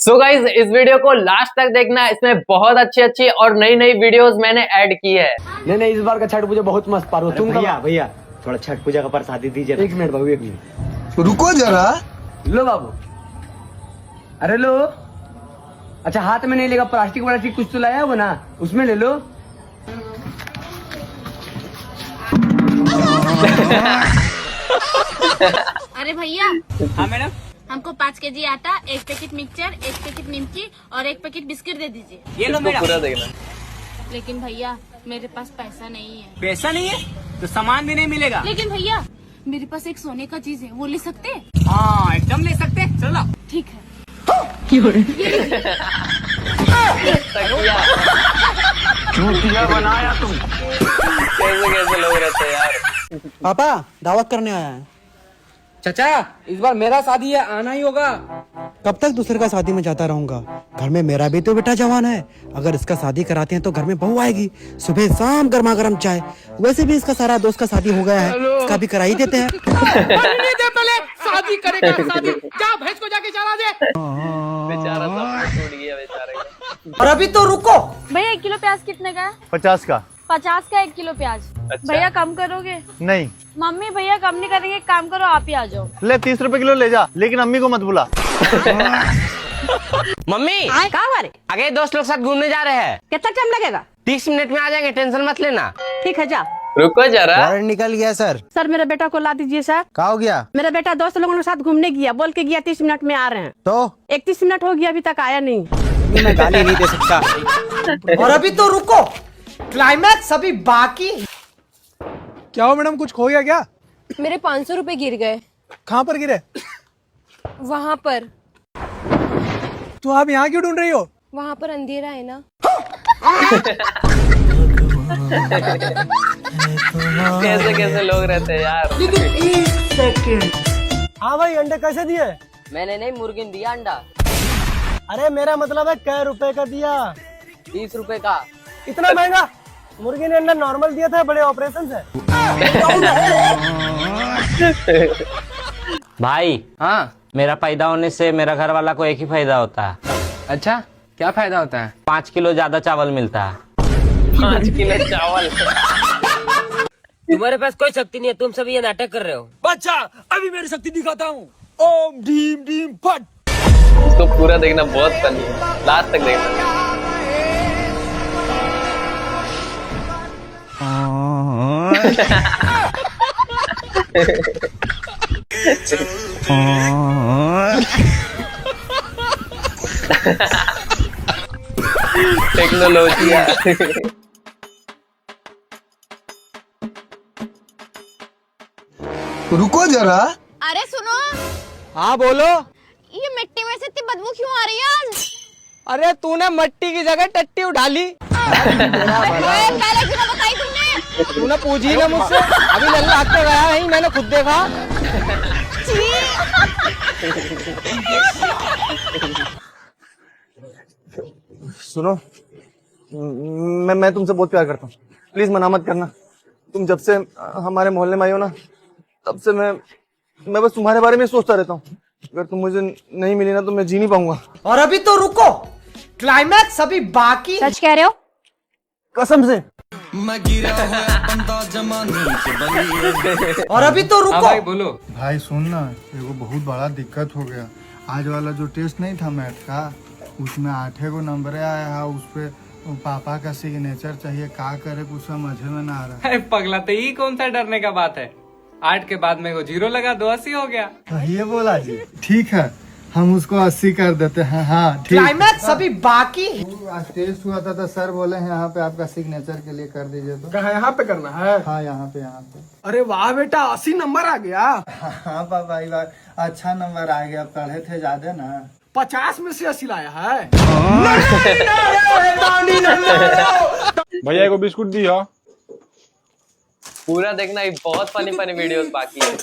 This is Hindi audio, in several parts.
सो गाइज इस वीडियो को लास्ट तक देखना, इसमें बहुत अच्छी अच्छी और नई नई वीडियोस मैंने ऐड की है। नहीं इस बार का छठ पूजा बहुत मस्त पारो। तुम भैया थोड़ा छठ पूजा का प्रसादी दीजिए। एक मिनट बाबू, एक मिनट रुको जरा। लो बाबू, अरे लो। अच्छा हाथ में नहीं लेगा, प्लास्टिक कुछ तो लाया हो ना, उसमें ले लो। अरे भैया। हाँ मैडम। हमको 5 केजी आटा, 1 पैकेट मिक्सचर, 1 पैकेट निमकी और 1 पैकेट बिस्किट दे दीजिए। ये लो मैडम। पूरा देखना। लेकिन भैया मेरे पास पैसा नहीं है। पैसा नहीं है तो सामान भी नहीं मिलेगा। लेकिन भैया मेरे पास एक सोने का चीज है, वो ले सकते हैं? हाँ एकदम ले सकते हैं, चलो। ठीक है। चूतिया बनाया तुम। कैसे कैसे लोग रहते हैं यार। पापा दावत करने आया है। चाचा इस बार मेरा शादी है, आना ही होगा। कब तक दूसरे का शादी में जाता रहूंगा? घर में मेरा भी तो बेटा जवान है। अगर इसका शादी कराते हैं तो घर में बहू आएगी, सुबह शाम गर्मा गर्म चाय। वैसे भी इसका सारा दोस्त का शादी हो गया है, इसका भी करा ही देते हैं। पहले शादी करेगा, शादी जा भैंस को जाके चला दे। बेचारा सब टूट गया बेचारे का। और अभी तो रुको। भैया 1 किलो प्याज कितने का है? 50 का। 50 का 1 किलो प्याज। अच्छा। भैया कम करोगे? नहीं मम्मी भैया कम नहीं करेंगे, एक काम करो आप ही आ जाओ। ले 30 रुपए किलो ले जा, लेकिन अम्मी को मत बुला। मम्मी कहाँ बारे? आगे दोस्त लोग साथ घूमने जा रहे हैं। कितना टाइम लगेगा? 30 मिनट में आ जाएंगे, टेंशन मत लेना। ठीक है जा। रुको जरा। वारंट निकल गया सर। सर मेरे बेटा को ला दीजिए सर। क्या हो गया? मेरा बेटा दोस्त लोगों के साथ घूमने गया, बोल के गया 30 मिनट में आ रहे हैं। तो 31 मिनट हो गया, अभी तक आया नहीं। मैं गाली नहीं दे सकता। और अभी तो रुको, क्लाइमैक्स अभी बाकी। क्या हो मैडम, कुछ खो गया क्या? मेरे 500 रुपए गिर गए। कहाँ पर गिरे? वहाँ पर। तो आप यहाँ क्यों ढूंढ रही हो? वहाँ पर अंधेरा है ना। कैसे कैसे लोग रहते हैं यार। हाँ भाई, अंडे कैसे दिए? मैंने नहीं, मुर्गी ने दिया अंडा। अरे मेरा मतलब है कै रुपए का दिया? 30 रुपए का। इतना महंगा? मुर्गी ने अंडा नॉर्मल दिया था, बड़े ऑपरेशन से। भाई हाँ मेरा पैदा होने से मेरा घर वाला को एक ही फायदा होता है। अच्छा, क्या फायदा होता है? 5 किलो ज्यादा चावल मिलता है। 5 किलो चावल। तुम्हारे पास कोई शक्ति नहीं है, तुम सभी ये नाटक कर रहे हो। बच्चा अभी मेरी शक्ति दिखाता हूँ। ओम ढीम ढीम फट। इसको पूरा देखना, बहुत फनी है, लास्ट तक देखना। टेक्नोलॉजी। रुको जरा। अरे सुनो, हाँ बोलो। ये मिट्टी में से इतनी बदबू क्यों आ रही है आज? अरे तूने मट्टी की जगह टट्टी उठा ली। पहले क्यों ना बताई तुमने? तूने पूछी ना मुझसे। अभी लल्ला हाथ पे गया नहीं, मैंने खुद देखा। सुनो, मैं तुमसे बहुत प्यार करता हूँ, प्लीज मना मत करना। तुम जब से हमारे मोहल्ले में आई हो ना, तब से मैं बस तुम्हारे बारे में सोचता रहता हूँ। अगर तुम मुझे नहीं मिली ना तो मैं जी नहीं पाऊंगा। और अभी तो रुको, क्लाइमैक्स अभी बाकी। सच कह रहे हो? कसम से। और अभी तो रुको। भाई बोलो। भाई सुन ना, एगो बहुत बड़ा दिक्कत हो गया। आज वाला जो टेस्ट नहीं था मैथ का, उसमें 8 गो नंबर आया है, उस पे पापा का सिग्नेचर चाहिए। का करे कुछ समझ में ना आ रहा। अरे पगला, तो ये कौन सा डरने का बात है? 8 के बाद में वो 0 लगा, 2 80 हो गया। ये बोला जी। ठीक है, हम उसको 80 कर देते हैं। हाँ ठीक। क्लाइमैक्स अभी बाकी। आज टेस्ट हुआ था तो सर बोले हैं यहाँ पे आपका सिग्नेचर के लिए कर दीजिए। तो कहाँ यहाँ पे करना है? हाँ यहाँ पे। अरे वाह बेटा, 80 नंबर आ गया। हाँ पापा, इस बार अच्छा नंबर आ गया, पढ़े थे ज्यादा ना। 50 में से 80 लाया है। भैया को बिस्कुट दिया। पूरा देखना, ये बहुत फनी फनी वीडियोस बाकी है।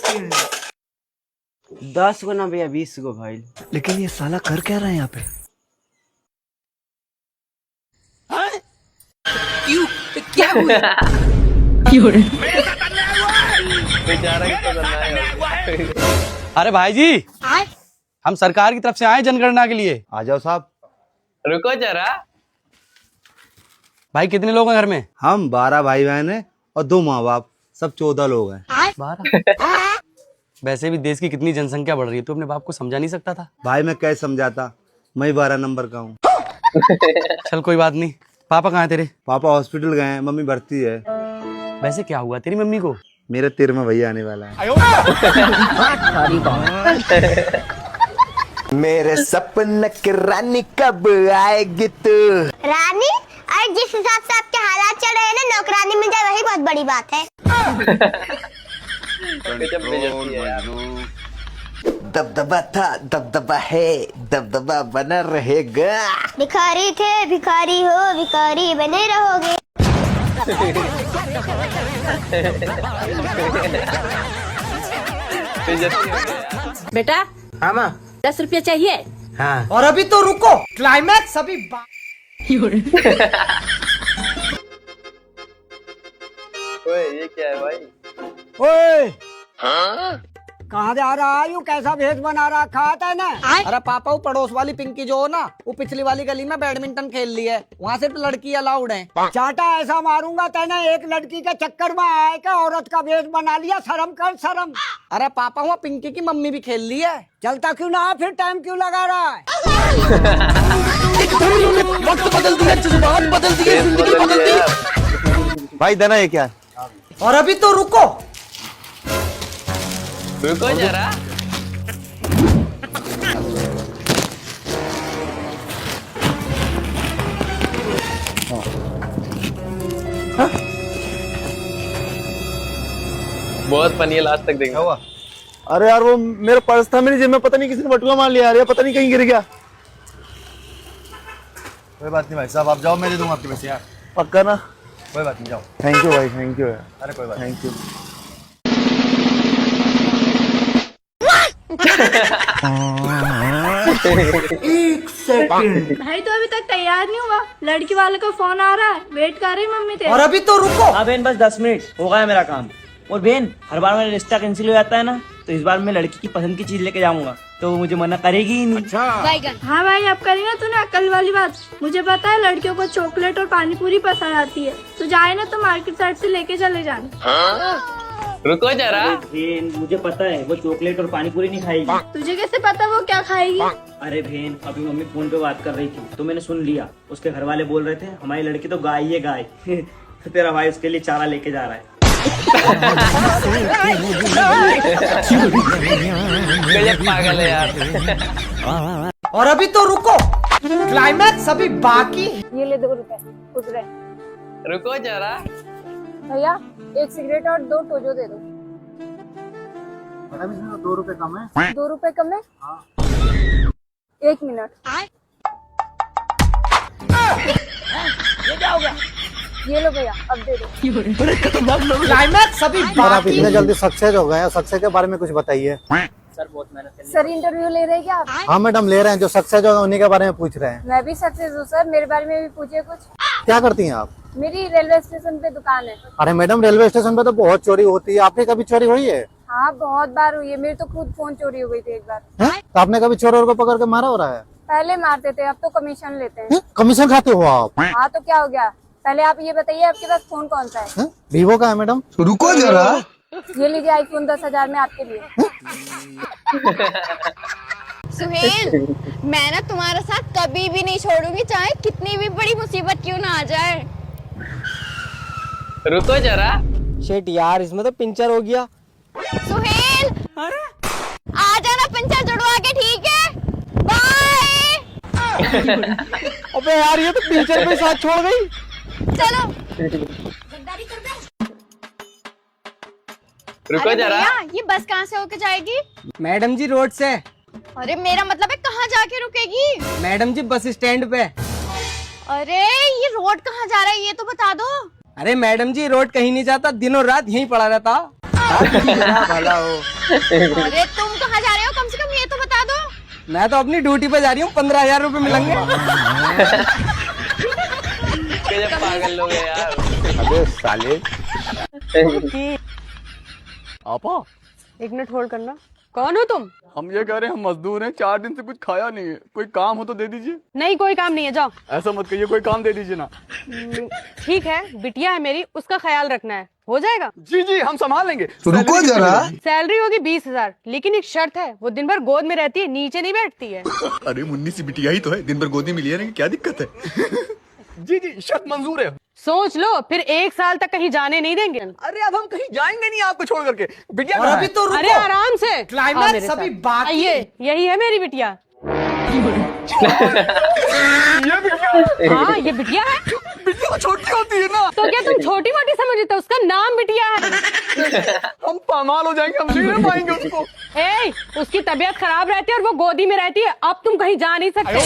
10 गो ना भैया, 20 गो भाई। लेकिन ये साला कर क्या रहा है यहाँ पे? क्या हुआ? बेचारा कितना करना है। अरे भाई जी, हम सरकार की तरफ से आए जनगणना के लिए। आ जाओ साहब। रुको जरा। भाई कितने लोग हैं घर में? हम 12 भाई बहन हैं और 2 माँ बाप, सब 14 लोग हैं। 12। वैसे भी देश की कितनी जनसंख्या बढ़ रही है, तो अपने बाप को समझा नहीं सकता था? भाई मैं कैसे समझाता, मैं 12 नंबर का हूँ। चल कोई बात नहीं। पापा कहाँ है तेरे? पापा हॉस्पिटल गए हैं, मम्मी भर्ती है। वैसे क्या हुआ तेरी मम्मी को? मेरा 13वां भैया आने वाला है। मेरे सपने की रानी कब आएगी तू? रानी, अरे जिस हिसाब से आपके हालात चल रहे हैं ना, नौकरानी मिल जाए वही बहुत बड़ी बात है। दबदबा था, दबदबा है, दबदबा बना रहेगा। भिखारी थे, भिखारी हो, भिखारी बने रहोगे। बेटा, हाँ माँ। 10 रुपया चाहिए? हाँ। और अभी तो रुको, क्लाइमैक्स अभी। ओए ये क्या है भाई? ओए कहाँ जा रहा है? यू कैसा भेष बना रखा है ना? अरे पापा, वो पड़ोस वाली पिंकी जो हो ना, वो पिछली वाली गली में बैडमिंटन खेल ली है, वहाँ सिर्फ लड़की अलाउड है। चाटा ऐसा मारूंगा तेने, एक लड़की के चक्कर में आए का औरत का भेष बना लिया, शर्म कर शर्म। अरे पापा, वहाँ पिंकी की मम्मी भी खेल ली है। चलता क्यों ना, फिर टाइम क्यों लगा रहा है? वक्त बदल दिया, जज्बात बदल दिए, जिंदगी बदल दी। भाई देना ये क्या है? और अभी तो रुको। रुको जरा। बहुत फनी है, लास्ट तक देखना। हुआ? अरे यार वो मेरा पर्स था मेरी जेब में, पता नहीं किसी ने बटुआ मार लिया यार, पता नहीं कहीं गिर गया। कोई बात नहीं भाई साहब, आप जाओ, मैं दे दूंगा आपके पैसे यार। पक्का ना? कोई बात नहीं, जाओ। थैंक यू भाई, थैंक यू यार। अरे कोई बात, थैंक यू। भाई तो अभी तक तैयार नहीं हुआ, लड़की वाले का फोन आ रहा है, वेट कर रही मम्मी तेरी। और अभी तो रुको। हाँ बहन, बस 10 मिनट हो गया मेरा काम। और बहन, हर बार मेरा रिश्ता कैंसिल हो जाता है ना, तो इस बार मैं लड़की की पसंद की चीज लेके जाऊंगा, तो वो मुझे मना करेगी ही नहीं। हाँ भाई, अब करेंगे तूने अकल वाली बात। मुझे पता है लड़कियों को चॉकलेट और पानी पूरी पसंद आती है, तो जाए ना तो मार्केट साइड से लेके चले जाना। रुको जरा। बहन मुझे पता है वो चॉकलेट और पानी पूरी नहीं खाएगी। तुझे कैसे पता वो क्या खाएगी? अरे बहन, अभी मम्मी फोन पे बात कर रही थी तो मैंने सुन लिया। उसके घर वाले बोल रहे थे हमारी लड़की तो गाय है गाय। तो तेरा भाई उसके लिए चारा लेके जा रहा है। गजब पागल है यार। और अभी तो रुको, क्लाइमैक्स अभी बाकी। ये ले 2 रुपए, खुश रहे। रुको जरा। भैया 1 सिगरेट और 2 टोजो दे दो। 2 रुपए कम है। 2 रुपए कम है? 1 मिनट। ये लो भैया, अब दे दो। क्लाइमैक्स अभी बाकी। इतने जल्दी सक्सेस हो गए, सक्सेस के बारे में कुछ बताइए। सर इंटरव्यू ले रहे हैं क्या आप? हाँ मैडम ले रहे हैं, जो सक्सेस हो उन्हीं के बारे में पूछ रहे हैं। मैं भी सक्सेस हूँ सर, मेरे बारे में भी पूछिए कुछ। क्या करती हैं आप? मेरी रेलवे स्टेशन पे दुकान है। अरे मैडम रेलवे स्टेशन पे तो बहुत चोरी होती है, आपने कभी चोरी हुई है? हाँ बहुत बार हुई है, मेरी तो खुद फोन चोरी हो गई थी एक बार। तो आपने कभी चोरों को पकड़ के मारा हो रहा है? पहले मारते थे, अब तो कमीशन लेते हैं। कमीशन खाते हो आप? हाँ तो क्या हो गया, पहले आप ये बताइए आपके पास फोन कौन सा है? वीवो का है मैडम। रुको जरा। ये लीजिए आईफोन 10,000 में आपके लिए। सुहेल, मैं ना तुम्हारा साथ कभी भी नहीं छोड़ूंगी, चाहे कितनी भी बड़ी मुसीबत क्यों ना आ जाए। रुको जरा। शेट यार, इसमें तो पंचर हो गया। सुहेल, आ जाना पंचर जुड़वा के, ठीक है? बाय। अबे यार, ये तो पंचर पे साथ छोड़ गई। चलो। रुको जरा। भैया, ये बस कहाँ से होके जाएगी? मैडम जी रोड से। अरे मेरा मतलब है कहाँ जाके रुकेगी? मैडम जी बस स्टैंड पे। अरे ये रोड कहाँ जा रहा है, ये तो बता दो। अरे मैडम जी रोड कहीं नहीं जाता, दिनों रात यहीं पड़ा रहता। भला हो। अरे तुम कहाँ जा रहे हो, कम से कम ये तो बता दो। मैं तो अपनी ड्यूटी पे जा रही हूँ, 15,000 रुपए मिलेंगे। गजब पागल लोग हैं यार। अबे साले। आपा 1 मिनट होल्ड करना। कौन हो तुम? हम ये कह रहे हैं, हम मजदूर हैं, 4 दिन से कुछ खाया नहीं है, कोई काम हो तो दे दीजिए। नहीं कोई काम नहीं है, जाओ। ऐसा मत कहिए, कोई काम दे दीजिए ना। ठीक है, बिटिया है मेरी, उसका ख्याल रखना है, हो जाएगा। जी जी हम संभाल लेंगे। रुको जरा। सैलरी होगी 20,000, लेकिन एक शर्त है, वो दिन भर गोद में रहती है, नीचे नहीं बैठती है। अरे मुन्नी सी बिटिया ही तो है, दिन भर गोदी में लिए रहेंगे, क्या दिक्कत है? जी जी शर्त मंजूर है। सोच लो, फिर 1 साल तक कहीं जाने नहीं देंगे। अरे अब हम कहीं जाएंगे नहीं आपको छोड़ करके। बिटिया और कहाँ अभी है? तो रुको। अरे आराम से, आओ क्लाइमैक्स मेरे अभी साथ। बाकी। ये यही है मेरी बिटिया। ये बिटिया हाँ ये बिटिया है। बिटिया तो छोटी होती है ना। तो क्या तुम छोटी मोटी समझते हो? उसका नाम बिटिया है। हम पामाल हो जाएंगे, हम नहीं रह पाएंगे उसको। ए, उसकी तबीयत खराब रहती है और वो गोदी में रहती है, अब तुम कहीं जा नहीं सकते।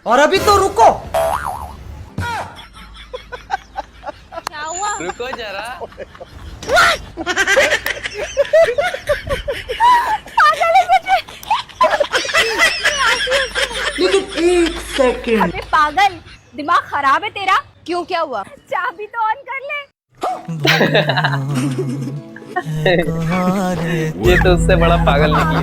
और अभी तो रुको। क्या हुआ? रुको जरा। अबे पागल, दिमाग खराब है तेरा? क्यों, क्या हुआ? चाबी तो ऑन कर ले। ये तो उससे बड़ा पागल निकले।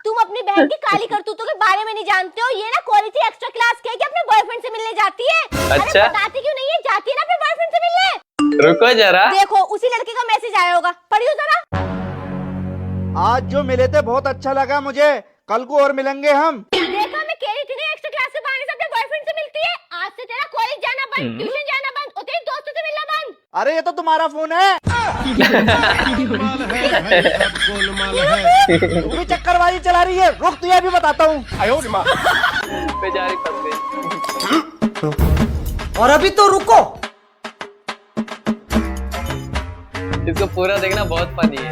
तुम अपनी बहन की काली करतूतों के बारे में नहीं जानते हो। ये ना क्वालिटी एक्स्ट्रा क्लास कह के अपने बॉयफ्रेंड से मिलने जाती है। अच्छा। अरे बताती क्यों नहीं है? जाती है ना अपने बॉयफ्रेंड से मिलने। रुको जरा। देखो उसी लड़के का मैसेज आया होगा, पढ़ियो जरा। आज जो मिले थे बहुत अच्छा लगा मुझे, कल को और मिलेंगे हम। देखा, मैं कह रही थी ना एक्स्ट्रा क्लास के बहाने से अपने बॉयफ्रेंड से मिलती है। आज से तेरा कॉलेज जाना बंद, ट्यूशन जाना बंद और तेरी दोस्तों से मिलना बंद। अरे ये तो तुम्हारा फोन है। तू भी चक्करबाजी चला रही है, रुक तुझे भी बताता हूँ। बेचारी फंस गई। और अभी तो रुको। इसको पूरा देखना बहुत फनी है।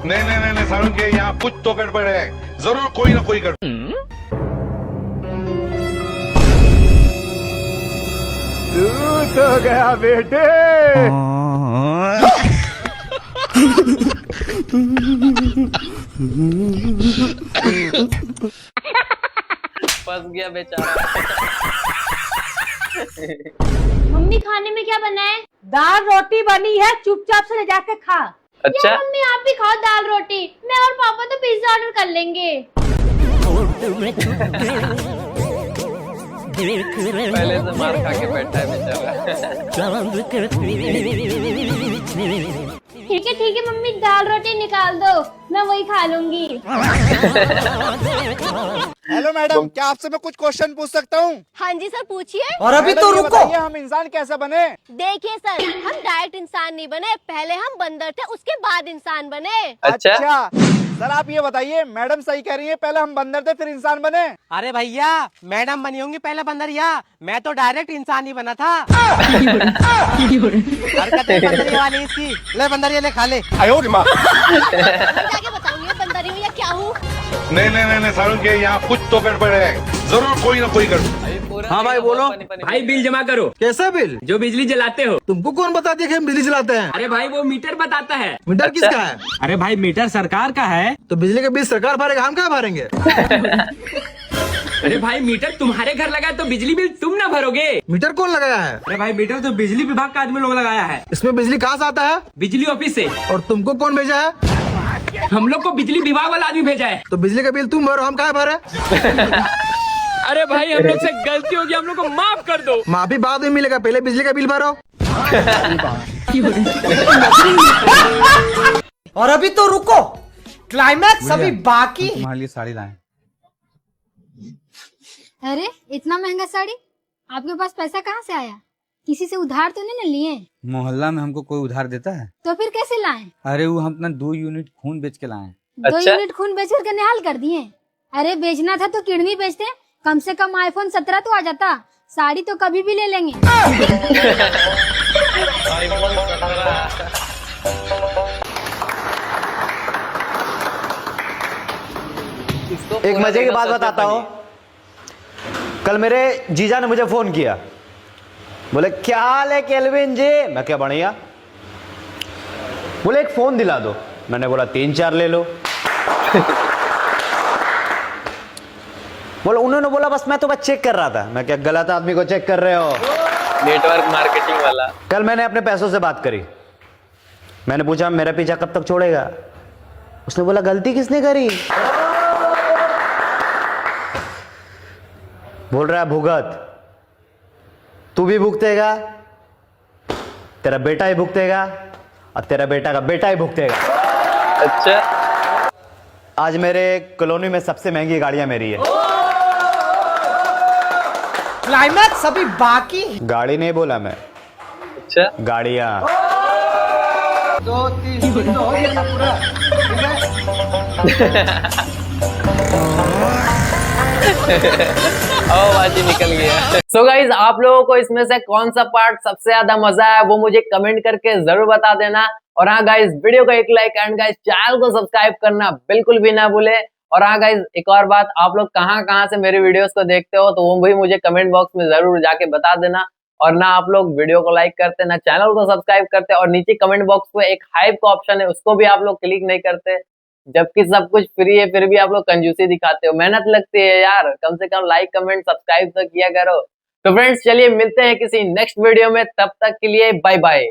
नहीं सारुण के यहाँ कुछ तो गड़बड़ है, जरूर कोई ना कोई गड़बड़। दूध हो गया बेटे। फंस गया बेचारा। मम्मी खाने में क्या बना है? दाल रोटी बनी है, चुपचाप से ले जाके खा। अच्छा मम्मी आप भी खाओ दाल रोटी, मैं और पापा तो पिज्जा ऑर्डर कर लेंगे। पहले से मार खा के बैठा है बेचारा। ठीक है मम्मी, दाल रोटी निकाल दो, मैं वही खा लूंगी। हेलो मैडम, क्या आपसे मैं कुछ क्वेश्चन पूछ सकता हूँ? हाँ जी सर, पूछिए। और अभी तो रुको। हम इंसान कैसे बने? देखिए सर, हम डायरेक्ट इंसान नहीं बने, पहले हम बंदर थे, उसके बाद इंसान बने। अच्छा। सर आप ये बताइए, मैडम सही कह रही है, पहले हम बंदर थे फिर इंसान बने। अरे भैया, मैडम बनी होंगी पहले बंदरिया, मैं तो डायरेक्ट इंसान ही बना था। हरकतें बंदरिया वाली इसकी। ले बंदरिया ले, खा ले। जाके बताऊंगी बंदर हूँ या क्या हूँ। नहीं सारुण के यहाँ कुछ तो गड़बड़ है, जरूर कोई ना कोई गड़बड़। हाँ भाई बोलो। भाई बिल जमा करो। कैसा बिल? जो बिजली जलाते हो। तुमको कौन बता दिया कि हम बिजली चलाते हैं? अरे भाई वो मीटर बताता है। मीटर किसका है? अरे भाई मीटर सरकार का है। तो बिजली का बिल सरकार भरेगा, हम क्या भरेंगे? अरे भाई मीटर तुम्हारे घर लगा है तो बिजली बिल तुम ना भरोगे। मीटर कौन लगाया है? अरे भाई मीटर तो बिजली विभाग का आदमी लोग लगाया है। इसमें बिजली कहाँ से आता है? बिजली ऑफिस से। और तुमको कौन भेजा है? हम लोग को बिजली विभाग वाला आदमी भेजा है। तो बिजली का बिल तुम भरो, हम क्या भरे? अरे भाई हम लोग से गलती होगी, हम लोग को माफ कर दो। माफी बाद में मिलेगा, पहले बिजली का बिल भरो। और अभी तो रुको, क्लाइमैक्स अभी बाकी। तुम्हारे लिए साड़ी लाए। अरे इतना महंगा साड़ी, आपके पास पैसा कहाँ से आया? किसी से उधार तो नहीं न लिए? मोहल्ला में हमको कोई उधार देता है? तो फिर कैसे लाए? अरे वो हम अपना 2 यूनिट खून बेच के लाए। 2 यूनिट खून बेच करके निहाल कर दिए? अरे बेचना था तो किडनी बेचते, कम से कम iPhone 17 तो आ जाता। साड़ी तो कभी भी ले लेंगे। एक मजे की बात बताता हूँ। कल मेरे जीजा ने मुझे फोन किया, बोले क्या हाल है केल्विन जी? मैं क्या बढ़िया। बोले एक फोन दिला दो। मैंने बोला 3-4 ले लो। बोला उन्होंने बोला बस मैं तो बस चेक कर रहा था। मैं क्या गलत आदमी को चेक कर रहे हो? नेटवर्क मार्केटिंग वाला। कल मैंने अपने पैसों से बात करी। मैंने पूछा मेरा पीछा कब तक छोड़ेगा? उसने बोला गलती किसने करी? बोल रहा है भुगत, तू भी भुगतेगा, तेरा बेटा ही भुगतेगा और तेरा बेटा का बेटा ही भुगतेगा। अच्छा, आज मेरे कॉलोनी में सबसे महंगी गाड़ियां मेरी है। क्लाइमैक्स अभी बाकी। गाड़ी नहीं बोला मैं, अच्छा गाड़ियां। 2 3 तो हो गया पूरा। ओ बाजी निकल गया। सो गाइज, आप लोगों को इसमें से कौन सा पार्ट सबसे ज्यादा मजा आया वो मुझे कमेंट करके जरूर बता देना। और हाँ गाइज, वीडियो को एक लाइक एंड गाइज चैनल को सब्सक्राइब करना बिल्कुल भी ना भूले। और हाँ गाइज, एक और बात, आप लोग कहाँ से मेरे वीडियोस को देखते हो तो वो भी मुझे कमेंट बॉक्स में जरूर जाके बता देना। और ना आप लोग वीडियो को लाइक करते, ना चैनल को सब्सक्राइब करते, और नीचे कमेंट बॉक्स में एक हाइप का ऑप्शन है उसको भी आप लोग क्लिक नहीं करते, जबकि सब कुछ फ्री है फिर भी आप लोग कंजूसी दिखाते हो। मेहनत लगती है यार, कम से कम लाइक कमेंट सब्सक्राइब तो किया करो। तो फ्रेंड्स चलिए मिलते हैं किसी नेक्स्ट वीडियो में, तब तक के लिए बाय बाय।